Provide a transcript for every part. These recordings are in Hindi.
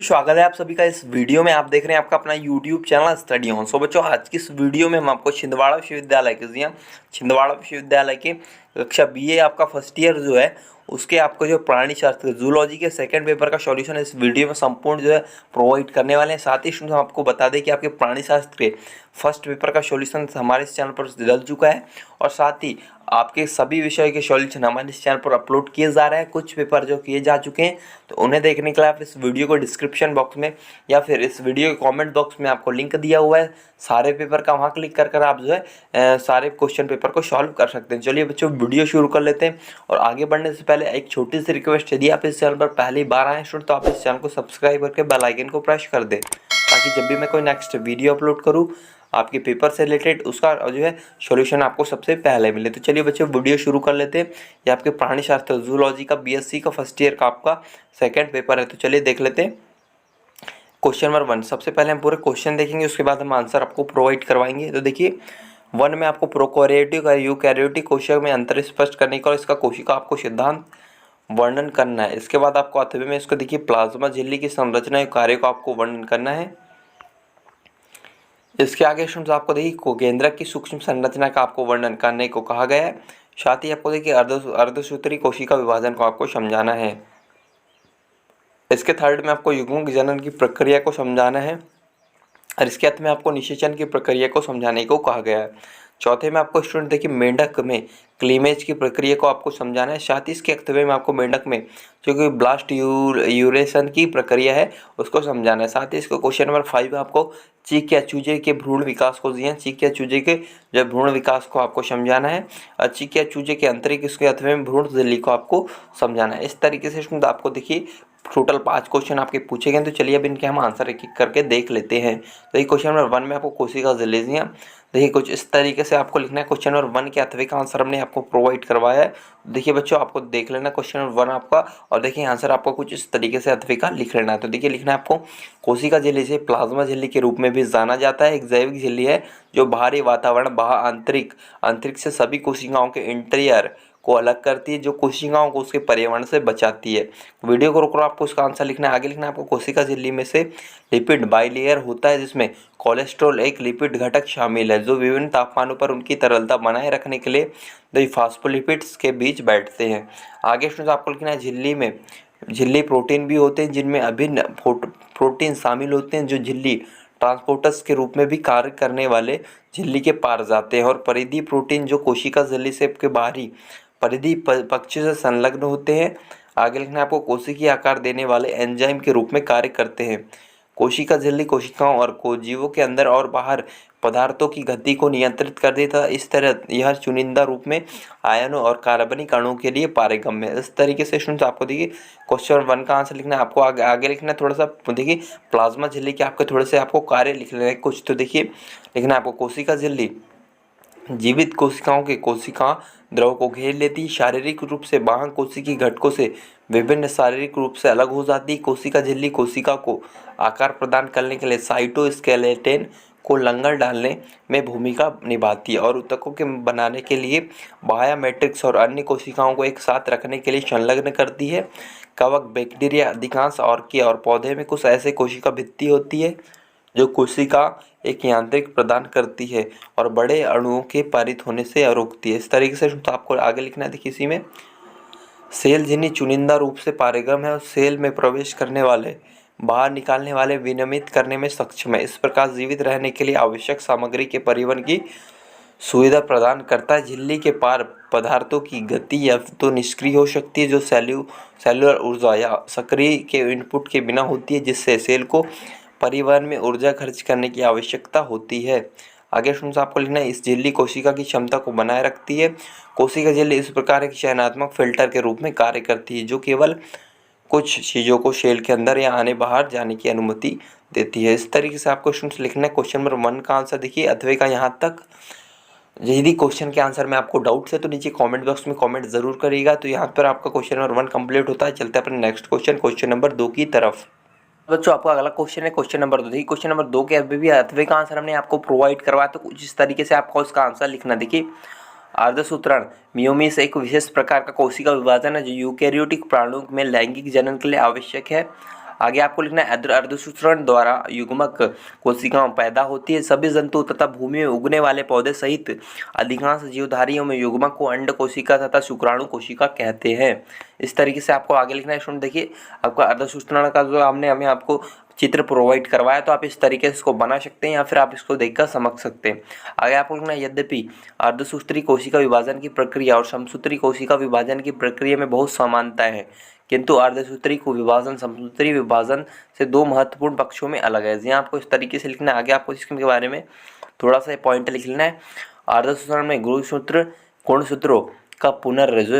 स्वागत है आप सभी का इस वीडियो में। आप देख रहे हैं आपका अपना YouTube चैनल स्टडी ऑन। सो बच्चों, आज की इस वीडियो में हम आपको छिंदवाड़ा विश्वविद्यालय के छिंदवाड़ा विश्वविद्यालय के कक्षा BA आपका फर्स्ट ईयर जो है उसके आपको जो प्राणी शास्त्र जूलॉजी के सेकंड पेपर का सॉल्यूशन इस वीडियो में संपूर्ण जो है प्रोवाइड करने वाले हैं। साथ ही हम आपको बता दें कि आपके प्राणी शास्त्र के फर्स्ट पेपर का सॉल्यूशन हमारे इस चैनल पर डल चुका है और साथ ही आपके सभी विषय के सॉल्यूशन हमारे इस चैनल पर अपलोड किए जा रहे हैं। कुछ पेपर जो किए जा चुके हैं तो उन्हें देखने के लिए आप इस वीडियो को डिस्क्रिप्शन बॉक्स में या फिर इस वीडियो के कमेंट बॉक्स में आपको लिंक दिया हुआ है सारे पेपर का, वहां क्लिक कर आप जो है सारे क्वेश्चन पेपर को सॉल्व कर सकते हैं। चलिए बच्चों, वीडियो शुरू कर लेते हैं और आगे बढ़ने से पहले एक छोटी सी रिक्वेस्ट, यदि आप इस चैनल पर पहली बार आए स्टूडेंट तो आप इस चैनल को सब्सक्राइब करके बेल आइकन को प्रेस कर दें ताकि जब भी मैं कोई नेक्स्ट वीडियो अपलोड करूँ आपके पेपर से रिलेटेड उसका जो है सॉल्यूशन आपको सबसे पहले मिले। तो चलिए बच्चों, वीडियो शुरू कर लेते हैं। ये आपके प्राणी शास्त्र जूलॉजी का BSc का फर्स्ट ईयर का आपका सेकंड पेपर है। तो चलिए देख लेते हैं क्वेश्चन नंबर 1। सबसे पहले हम पूरे क्वेश्चन देखेंगे, उसके बाद हम आंसर आपको प्रोवाइड करवाएंगे। तो देखिए 1 में आपको प्रोकैरियोटिक और यूकैरियोटिक कोशिका में अंतर स्पष्ट करने का और इसका कोशिका आपको सिद्धांत वर्णन करना है। इसके बाद आपको 8वें में इसको देखिए प्लाज्मा झिल्ली की संरचना और कार्य को आपको वर्णन करना है। इसके आगे स्टूडेंट्स आपको देखिए कोकेंद्रक की सूक्ष्म संरचना का आपको वर्णन करने को कहा गया है। साथ ही आपको देखिए अर्धसूत्री कोशिका विभाजन को आपको समझाना है। इसके थर्ड में आपको युग्मक जनन की प्रक्रिया को समझाना है और इसके अंत में आपको निषेचन की प्रक्रिया को समझाने को कहा गया है। चौथे में आपको स्टूडेंट देखिए मेंढक में क्लीमेज की प्रक्रिया को आपको समझाना है। साथ ही इसके अगले में आपको मेंढक में जो कि ब्लास्ट यूरेशन की प्रक्रिया है उसको समझाना है। साथ ही इसको क्वेश्चन नंबर 5 आपको चीक या चूजे के भ्रूण विकास को दिया, चीक या चूजे के जो भ्रूण विकास को आपको समझाना है और चीक या चूजे के अंतरिक इसके अथवे में भ्रूण झिल्ली को आपको समझाना है। इस तरीके से स्टूडेंट आपको देखिए टोटल 5 क्वेश्चन आपके पूछे गए। तो चलिए अब इनके हम आंसर एक एक करके देख लेते हैं। तो ये क्वेश्चन नंबर 1 में आपको कोशिका झिल्ली दिया, देखिए कुछ इस तरीके से आपको लिखना है। क्वेश्चन नंबर 1 के अथवे का आंसर हमने आपको प्रोवाइड करवाया है। देखिए बच्चों, आपको देख लेना क्वेश्चन नंबर 1 आपका और देखिए आंसर आपको कुछ इस तरीके से अथवे का लिख लेना है। तो देखिए लिखना है आपको कोशिका झिल्ली से प्लाज्मा झिल्ली के रूप में भी जाना जाता है। एक जैविक झिल्ली है जो बाहरी वातावरण अंतरिक्ष से सभी कोशिकाओं के इंटीरियर को अलग करती है, जो कोशिकाओं को उसके पर्यावरण से बचाती है। वीडियो को रोको, आपको उसका आंसर लिखना है। आगे लिखना है आपको कोशिका झिल्ली में से लिपिड बाइलेयर होता है जिसमें कोलेस्ट्रॉल एक लिपिड घटक शामिल है जो विभिन्न तापमानों पर उनकी तरलता बनाए रखने के लिए दो फास्फोलिपिड्स के बीच बैठते हैं। आगे स्टूडेंट्स आपको लिखना है झिल्ली प्रोटीन भी होते हैं जिनमें अभिन्न प्रोटीन शामिल होते हैं जो झिल्ली ट्रांसपोर्टर्स के रूप में भी कार्य करने वाले झिल्ली के पार जाते हैं, और परिधि प्रोटीन जो कोशिका झिल्ली से के बाहरी परिधि पक्ष से संलग्न होते हैं। आगे लिखना है आपको कोशिकीय आकार देने वाले एंजाइम के रूप में कार्य करते हैं। कोशिका झिल्ली कोशिकाओं और जीवों के अंदर और बाहर पदार्थों की गति को नियंत्रित कर देता है। इस तरह यह चुनिंदा रूप में आयनों और कार्बनिक अणुओं के लिए पारगम्य है। इस तरीके से स्टूडेंट्स आपको देखिए क्वेश्चन 1 का आंसर लिखना है। आपको आगे लिखना है थोड़ा सा देखिए प्लाज्मा झिल्ली के आपके थोड़े से आपको कार्य लिख लेना है कुछ। तो देखिए लिखना है आपको कोशिका झिल्ली जीवित कोशिकाओं के कोशिका द्रव को घेर लेती, शारीरिक रूप से बाह्य कोशिकीय घटकों से विभिन्न शारीरिक रूप से अलग हो जाती। कोशिका झिल्ली कोशिका को आकार प्रदान करने के लिए साइटोस्केलेटन को लंगर डालने में भूमिका निभाती है और ऊतकों के बनाने के लिए बाह्य मैट्रिक्स और अन्य कोशिकाओं को एक साथ रखने के लिए संलग्न करती है। कवक, बैक्टीरिया, अधिकांश और पौधे में कुछ ऐसे कोशिका भित्ति होती है जो कोशिका एक यांत्रिक प्रदान करती है और बड़े अणुओं के पारित होने से रोकती है। इस तरीके से तो आपको आगे लिखना है। देखिए इसी में सेल जिन्हें चुनिंदा रूप से पारगम है और सेल में प्रवेश करने वाले बाहर निकालने वाले विनियमित करने में सक्षम है। इस प्रकार जीवित रहने के लिए आवश्यक सामग्री के परिवहन की सुविधा प्रदान करता है। झिल्ली के पार पदार्थों की गति या तो निष्क्रिय हो सकती है जो सेलुलर ऊर्जा या सक्रिय के इनपुट के बिना होती है, जिससे सेल को परिवहन में ऊर्जा खर्च करने की आवश्यकता होती है। आगे स्टूडेंट्स आपको लिखना है इस झिल्ली कोशिका की क्षमता को बनाए रखती है। कोशिका झिल्ली इस प्रकार एक चयनात्मक फिल्टर के रूप में कार्य करती है जो केवल कुछ चीज़ों को सेल के अंदर या आने बाहर जाने की अनुमति देती है। इस तरीके से आपको स्टूडेंट्स लिखना है। क्वेश्चन नंबर 1 का आंसर देखिए अथवे का यहाँ तक। यदि क्वेश्चन के आंसर में आपको डाउट्स है तो नीचे कमेंट बॉक्स में कमेंट जरूर करिएगा। तो यहाँ पर आपका क्वेश्चन नंबर 1 कंप्लीट होता है। चलते हैं अपने नेक्स्ट क्वेश्चन नंबर 2 की तरफ। बच्चों आपका अगला क्वेश्चन है क्वेश्चन नंबर 2। देखिए क्वेश्चन नंबर 2 के अभी भी अथवे का आंसर हमने आपको प्रोवाइड करवाया, तो कुछ इस तरीके से आपको उसका आंसर लिखना। देखिए अर्धसूत्रण मियोसिस एक विशेष प्रकार का कोशिका विभाजन है जो यूकैरियोटिक प्राणियों में लैंगिक जनन के लिए आवश्यक है। आगे आपको लिखना है अर्धसूत्रण द्वारा युग्मक कोशिकाएं पैदा होती है। सभी जंतु तथा भूमि में उगने वाले पौधे सहित अधिकांश जीवधारियों में युग्मक को अंड कोशिका तथा शुक्राणु कोशिका कहते हैं। इस तरीके से आपको आगे लिखना है। स्टूडेंट देखिए, आपका अर्धसूत्रण का जो हमने हमें आपको चित्र प्रोवाइड करवाया, तो आप इस तरीके से इसको बना सकते हैं या फिर आप इसको देखकर समझ सकते हैं। आगे आपको लिखना है, यद्यपि अर्धसूत्री कोशिका विभाजन की प्रक्रिया और समसूत्री कोशिका विभाजन की प्रक्रिया में बहुत समानता है, किंतु अर्धसूत्री को विभाजन समसूत्री विभाजन से दो महत्वपूर्ण पक्षों में अलग है। यहाँ आपको इस तरीके से लिखना है। आगे आपको इसके बारे में थोड़ा सा पॉइंट लिख लेना है। अर्धसूत्रण में गुणसूत्र गुणसूत्रों का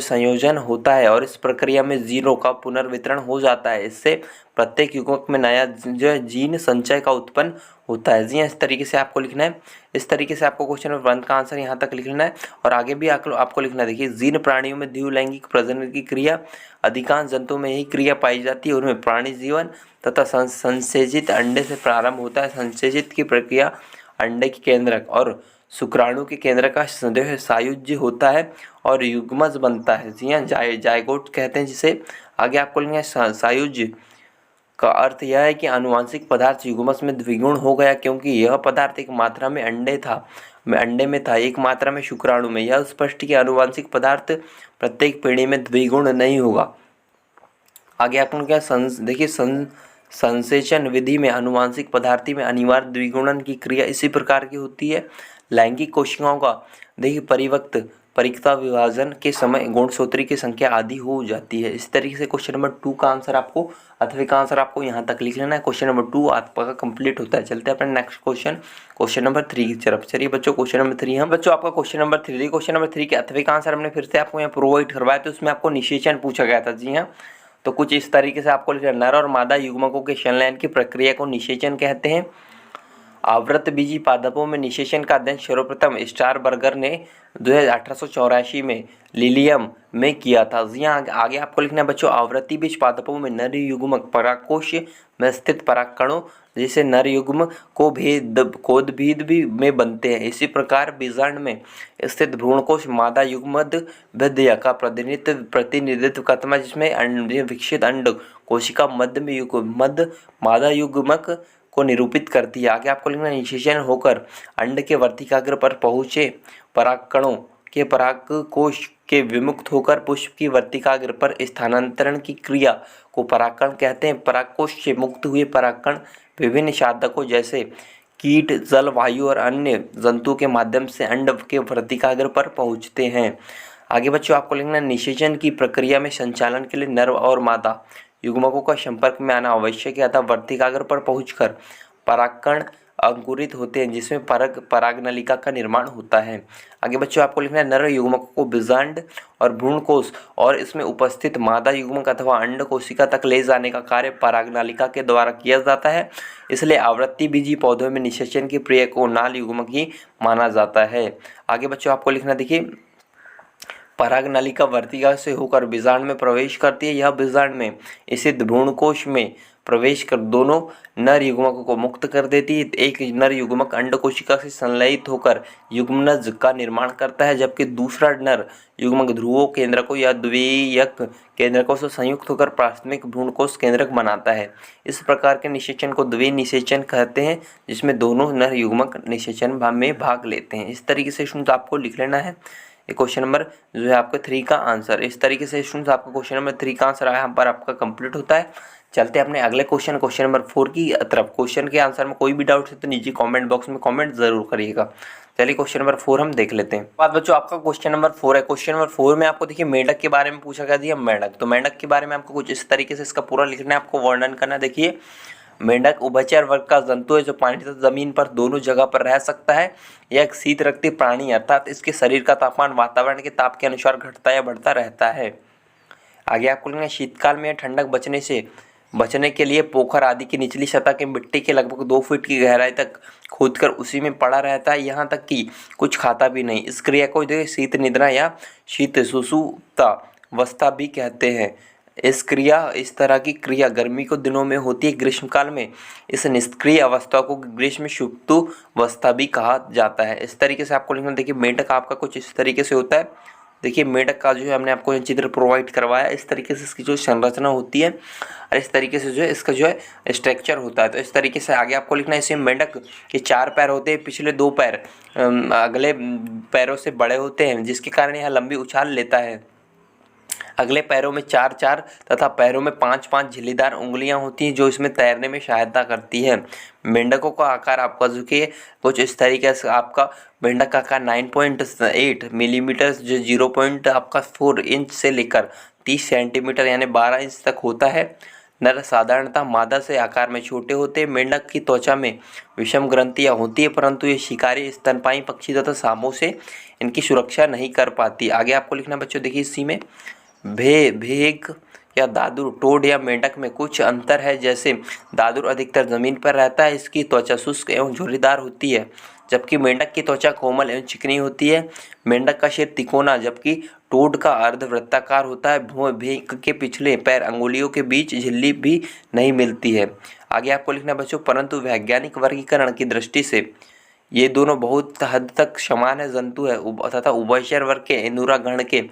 संयोजन होता है और इस प्रक्रिया में जीनों का पुनर्वितरण हो जाता है। इससे प्रत्येक युग्मक में नया जो जीन संचय का उत्पन्न होता है। जी इस तरीके से आपको लिखना है। इस तरीके से आपको क्वेश्चन नंबर 1 का आंसर यहाँ तक लिखना है और आगे भी आपको लिखना है। देखिए, जीन प्राणियों में द्विलैंगिक प्रजनन की क्रिया, अधिकांश जंतुओं में यही क्रिया पाई जाती है। उनमें प्राणी जीवन तथा संसेचित अंडे से प्रारंभ होता है। संसेचित की प्रक्रिया अंडे के केंद्रक और शुक्राणु के केंद्र का सायुज्य होता है और युग्मज बनता है। जी हाँ, जायगोट कहते हैं जिसे। आगे आपको लिखना है, सायुज्य का अर्थ यह है कि आनुवंशिक पदार्थ युग्मज में द्विगुण हो गया, क्योंकि यह पदार्थ एक मात्रा में अंडे में था, एक मात्रा में शुक्राणु में। यह स्पष्ट कि आनुवंशिक पदार्थ प्रत्येक पीढ़ी में द्विगुण नहीं होगा। आगे आपको क्या देखिए, संसेचन विधि में आनुवंशिक पदार्थी में अनिवार्य द्विगुणन की क्रिया इसी प्रकार की होती है। लैंगिक कोशिकाओं का देखिए परिपक्वता विभाजन के समय गुणसूत्री की संख्या आधी हो जाती है। इस तरीके से क्वेश्चन नंबर 2 का आंसर आपको का आंसर आपको यहाँ तक लिख लेना है। क्वेश्चन नंबर 2 आपका कंप्लीट होता है। चलते हैं अपने नेक्स्ट क्वेश्चन नंबर 3 की तरफ। चलिए बच्चों, क्वेश्चन नंबर 3 हम बच्चों आपका क्वेश्चन नंबर 3 क्वेश्चन नंबर 3 के अथवे का आंसर हमने फिर से आपको यहाँ प्रोवाइड करवाया, तो उसमें आपको निषेचन पूछा गया था। जी हाँ, तो कुछ इस तरीके से आपको लिखना, नर और मादा युग्मकों के संलयन की प्रक्रिया को निषेचन कहते हैं। आवृतबीजी पादपों में निषेचन का अध्ययन सर्वप्रथम स्टारबर्गर ने 1884 में लिलियम में किया था। यहाँ आगे आपको लिखना है बच्चों, आवृतबीज पादपों में नर युग्मक परागकोश में स्थित परागकणों जैसे नर युग्म को कोदभीद भी में बनते हैं। इसी प्रकार बीजांड में स्थित भ्रूणकोश मादा युग्मद भिद्य का प्रतिनिधित्व करता है, जिसमें विकसित अंड कोशिका मध्य मादा युग्मक को निरूपित करती है। आगे आपको लिखना, निषेचन होकर अंड के वर्तिकाग्र पर पहुँचे परागकणों के परागकोश के विमुक्त होकर पुष्प की वर्तिकाग्र पर स्थानांतरण की क्रिया को परागकण कहते हैं। परागकोश से मुक्त हुए परागकण विभिन्न साधकों जैसे कीट, जल, वायु और अन्य जंतुओं के माध्यम से अंड के वर्तिकाग्र पर पहुँचते हैं। आगे बच्चों आपको लिखना, निषेचन की प्रक्रिया में संचालन के लिए नर और मादा युग्मकों का संपर्क में आना आवश्यक है, अतः वर्तिकाग्र पर पहुंचकर परागकण अंकुरित होते हैं, जिसमें परागनलिका का निर्माण होता है। आगे बच्चों आपको लिखना है, नर युग्मकों को बीजांड और भ्रूणकोश और इसमें उपस्थित मादा युग्मक अथवा अंड कोशिका तक ले जाने का कार्य परागनलिका के द्वारा किया जाता है। इसलिए आवृतबीजी पौधों में निषेचन की क्रिया को नाल युग्मक ही माना जाता है। आगे बच्चों आपको लिखना, देखिए, परागनलिका वर्तिका से होकर बीजांड में प्रवेश करती है। यह बीजांड में स्थित भ्रूणकोश में प्रवेश कर दोनों नर युग्मकों को मुक्त कर देती है। एक नर युग्मक अंड कोशिका से संलयित होकर युग्मनज का निर्माण करता है, जबकि दूसरा नर युग्मक ध्रुवों केंद्रकों या द्वितीयक केंद्रकों से संयुक्त होकर प्राथमिक भ्रूणकोश केंद्रक बनाता है। इस प्रकार के निषेचन को द्विनिषेचन कहते हैं, जिसमें दोनों नर युग्मक निषेचन में भाग लेते हैं। इस तरीके से स्टूडेंट आपको लिख लेना है ये क्वेश्चन नंबर जो है आपका 3 का आंसर। इस तरीके से स्टूडेंट्स आपका क्वेश्चन नंबर 3 का आंसर यहाँ पर आपका कंप्लीट होता है। चलते हैं अपने अगले क्वेश्चन नंबर 4 की तरफ। क्वेश्चन के आंसर में कोई भी डाउट है तो नीचे कमेंट बॉक्स में कमेंट जरूर करिएगा। चलिए क्वेश्चन नंबर 4 हम देख लेते हैं। बात बच्चों आपका क्वेश्चन नंबर 4 है। क्वेश्चन नंबर 4 में आपको देखिए मेंढक के बारे में पूछा गया था। मेंढक, तो मेंढक के बारे में आपको कुछ इस तरीके से इसका पूरा लिखना है, आपको वर्णन करना। देखिए, मेंढक उभयचर वर्ग का जंतु है जो पानी तथा जमीन पर दोनों जगह पर रह सकता है। यह एक शीत रक्ति प्राणी, अर्थात इसके शरीर का तापमान वातावरण के ताप के अनुसार घटता या बढ़ता रहता है। आगे आपको लिखना, शीतकाल में ठंडक बचने के लिए पोखर आदि की निचली सतह के मिट्टी के लगभग 2 फीट की गहराई तक खोदकर उसी में पड़ा रहता है, यहाँ तक कि कुछ खाता भी नहीं। इस क्रिया को शीत निद्रा या शीत सुषुप्तावस्था भी कहते हैं। इस तरह की क्रिया गर्मी के दिनों में होती है। ग्रीष्मकाल में इस निष्क्रिय अवस्था को ग्रीष्म सुप्तावस्था भी कहा जाता है। इस तरीके से आपको लिखना। देखिए, मेंढक आपका कुछ इस तरीके से होता है। देखिए मेंढक का जो है हमने आपको ये चित्र प्रोवाइड करवाया, इस तरीके से इसकी जो संरचना होती है और इस तरीके से जो है इसका जो है स्ट्रक्चर होता है। तो इस तरीके से आगे आपको लिखना है। इसे मेंढक के 4 पैर होते हैं, पिछले 2 पैर अगले पैरों से बड़े होते हैं, जिसके कारण यह लंबी उछाल लेता है। अगले पैरों में 4-4 तथा पैरों में 5-5 झिल्लीदार उंगलियां होती हैं, जो इसमें तैरने में सहायता करती है। मेंढकों का आकार आपका जो कि कुछ इस तरीके से आपका मेंढक का आकार 9.8 मिलीमीटर जो 0.4 इंच से लेकर 30 सेंटीमीटर यानी 12 इंच तक होता है। नर साधारणतः मादा से आकार में छोटे होते हैं। मेंढक की त्वचा में विषम ग्रंथियां होती है, परंतु ये शिकारी, स्तनपायी पक्षी तथा सांपों से इनकी सुरक्षा नहीं कर पाती। आगे आपको लिखना बच्चों, देखिए इसी में भेग या दादुर, टोड या मेंढक में कुछ अंतर है। जैसे दादुर अधिकतर जमीन पर रहता है, इसकी त्वचा शुष्क एवं झुर्रीदार होती है, जबकि मेंढक की त्वचा कोमल एवं चिकनी होती है। मेंढक का सिर तिकोना जबकि टोड का अर्धवृत्ताकार होता है। भेग के पिछले पैर अंगुलियों के बीच झिल्ली भी नहीं मिलती है। आगे आपको लिखना है बच्चों, परंतु वैज्ञानिक वर्गीकरण की दृष्टि से ये दोनों बहुत हद तक समान है जंतु है तथा उभयचर वर्ग के एनुरा गण के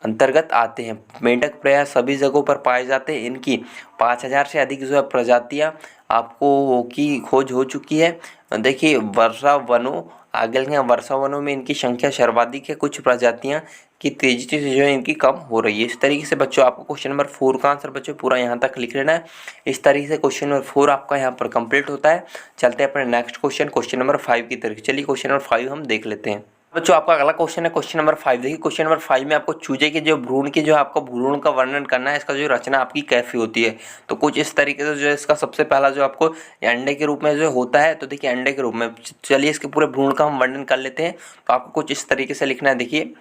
अंतर्गत आते हैं। मेंढक प्रायः सभी जगहों पर पाए जाते हैं। इनकी 5000 से अधिक जो है प्रजातियां आपको की खोज हो चुकी है। देखिए वर्षा वनों, आगे वर्षा वनों में इनकी संख्या सर्वाधिक है। कुछ प्रजातियां की तेजी से जो है इनकी कम हो रही है। इस तरीके से बच्चों आपको क्वेश्चन नंबर 4 का आंसर बच्चों पूरा यहाँ तक लिख लेना है। इस तरीके से क्वेश्चन नंबर 4 आपका यहाँ पर कंप्लीट होता है। चलते हैं अपने नेक्स्ट क्वेश्चन नंबर 5 की तरफ। चलिए क्वेश्चन नंबर 5 हम देख लेते हैं। बच्चों आपका अगला क्वेश्चन है क्वेश्चन नंबर 5। देखिए क्वेश्चन नंबर 5 में आपको चूजे के जो भ्रूण की जो आपको भ्रूण का वर्णन करना है, इसका जो रचना आपकी कैसी होती है। तो कुछ इस तरीके से जो है इसका सबसे पहला जो आपको अंडे के रूप में जो होता है, तो देखिए अंडे के रूप में चलिए इसके पूरे भ्रूण का हम वर्णन कर लेते हैं। तो आपको कुछ इस तरीके से लिखना है। देखिए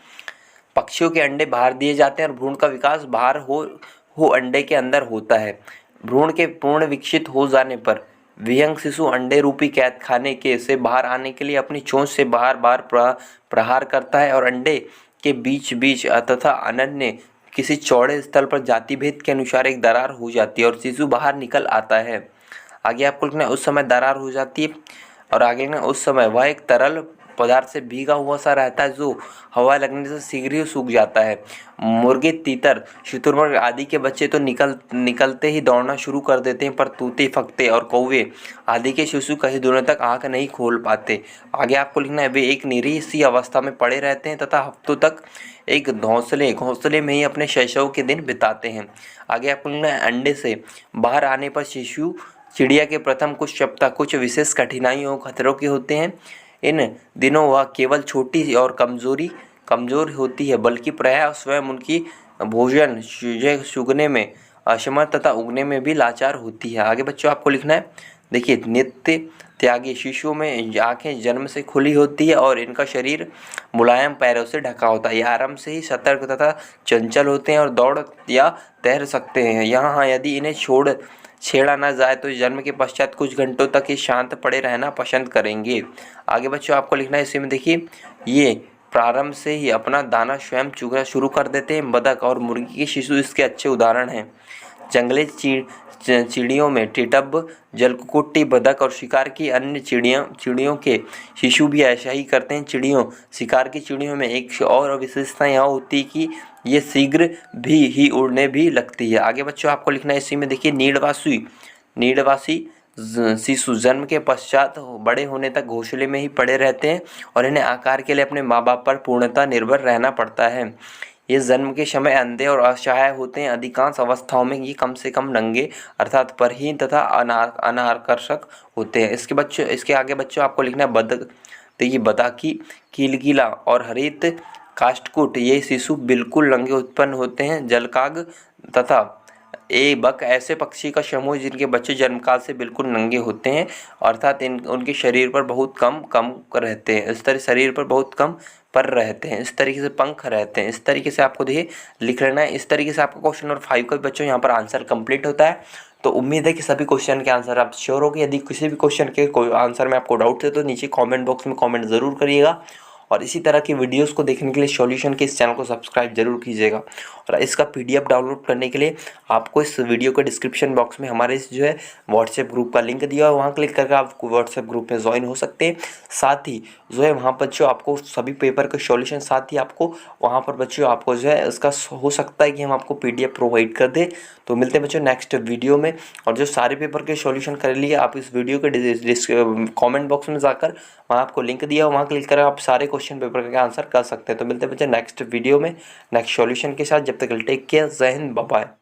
पक्षियों के अंडे बाहर दिए जाते हैं और भ्रूण का विकास बाहर हो अंडे के अंदर होता है। भ्रूण के पूर्ण विकसित हो जाने पर विहंग शिशु अंडे रूपी कैद खाने के से बाहर आने के लिए अपनी चोंच से बार बार प्रहार करता है और अंडे के बीच बीच तथा अनन्य किसी चौड़े स्थल पर जाति भेद के अनुसार एक दरार हो जाती है और शिशु बाहर निकल आता है। आगे आपको लिखना है उस समय दरार हो जाती है और आगे लिखना उस समय वह एक तरल पदार्थ से भीगा हुआ सा रहता है जो हवा लगने से शीघ्र ही सूख जाता है। मुर्गे, तीतर, शुतुरमुर्ग आदि के बच्चे तो निकलते ही दौड़ना शुरू कर देते हैं, पर तूते, फक्ते और कौवे आदि के शिशु कई दिनों तक आंख नहीं खोल पाते। आगे आपको लिखना है वे एक निरीह सी अवस्था में पड़े रहते हैं तथा हफ्तों तक एक घोंसले में ही अपने शैशव के दिन बिताते हैं। आगे आपको लिखना है अंडे से बाहर आने पर शिशु चिड़िया के प्रथम कुछ सप्ताह कुछ विशेष कठिनाइयों खतरों के होते हैं। इन दिनों वह केवल छोटी और कमज़ोर होती है, बल्कि प्रायः स्वयं उनकी भोजन सूंघने में असमर्थ तथा उगने में भी लाचार होती है। आगे बच्चों आपको लिखना है। देखिए नित्य त्यागी शिशुओं में आंखें जन्म से खुली होती है और इनका शरीर मुलायम पैरों से ढका होता है। यह आरंभ से ही सतर्क तथा चंचल होते हैं और दौड़ या तैर सकते हैं। यहाँ यदि इन्हें छेड़ा ना जाए तो जन्म के पश्चात कुछ घंटों तक ही शांत पड़े रहना पसंद करेंगे। आगे बच्चों आपको लिखना है इसी में। देखिए ये प्रारंभ से ही अपना दाना स्वयं चुगना शुरू कर देते हैं। बतख और मुर्गी के शिशु इसके अच्छे उदाहरण हैं। जंगली चिड़ियों में टिटब, जलकुक्कुटी, बतख और शिकार की अन्य चिड़ियों के शिशु भी ऐसा ही करते हैं। शिकार की चिड़ियों में एक और विशेषता यह होती है कि ये शीघ्र ही उड़ने भी लगती है। आगे बच्चों आपको लिखना है इसी में। देखिए नीडवासी शिशु जन्म के पश्चात बड़े होने तक घोंसले में ही पड़े रहते हैं और इन्हें आकार के लिए अपने माँ बाप पर पूर्णतः निर्भर रहना पड़ता है। ये जन्म के समय अंधे और असहाय होते हैं। अधिकांश अवस्थाओं में ये कम से कम नंगे अर्थात परहीन तथा अनाकर्षक होते हैं। इसके आगे बच्चों आपको लिखना है बतख। देखिए बतखी, किलकिला और हरित काष्ठकुट ये शिशु बिल्कुल नंगे उत्पन्न होते हैं। जलकाग तथा बक ऐसे पक्षी का समूह जिनके बच्चे जन्मकाल से बिल्कुल नंगे होते हैं, अर्थात उनके शरीर पर बहुत कम रहते हैं। इस तरह शरीर पर बहुत कम पर रहते हैं, इस तरीके से पंख रहते हैं। इस तरीके से आपको देखिए लिख लेना है। इस तरीके से आपका क्वेश्चन नंबर 5 का बच्चों यहाँ पर आंसर कंप्लीट होता है। तो उम्मीद है कि सभी क्वेश्चन के आंसर आप श्योर हो गए। यदि किसी भी क्वेश्चन के कोई आंसर में आपको डाउट है तो नीचे कमेंट बॉक्स में कमेंट ज़रूर करिएगा और इसी तरह की वीडियोस को देखने के लिए सॉल्यूशन के इस चैनल को सब्सक्राइब जरूर कीजिएगा। और इसका पीडीएफ डाउनलोड करने के लिए आपको इस वीडियो के डिस्क्रिप्शन बॉक्स में हमारे इस जो है व्हाट्सएप ग्रुप का लिंक दिया है, वहाँ क्लिक करके आप व्हाट्सएप ग्रुप में ज्वाइन हो सकते हैं। साथ ही जो है वहाँ पर जो आपको सभी पेपर के सॉल्यूशन, साथ ही आपको वहाँ पर बच्चों आपको जो है इसका हो सकता है कि हम आपको पीडीएफ प्रोवाइड कर दें। तो मिलते हैं बच्चों नेक्स्ट वीडियो में। और जो सारे पेपर के सॉल्यूशन कर लिए आप इस वीडियो के कमेंट बॉक्स में जाकर वहाँ आपको लिंक दिया, वहाँ क्लिक कर आप सारे क्वेश्चन पेपर का आंसर कर सकते हैं। तो मिलते हैं बच्चों नेक्स्ट वीडियो में नेक्स्ट सॉल्यूशन के साथ। जब तक टेक केयर, जय हिंद, बाय बाय।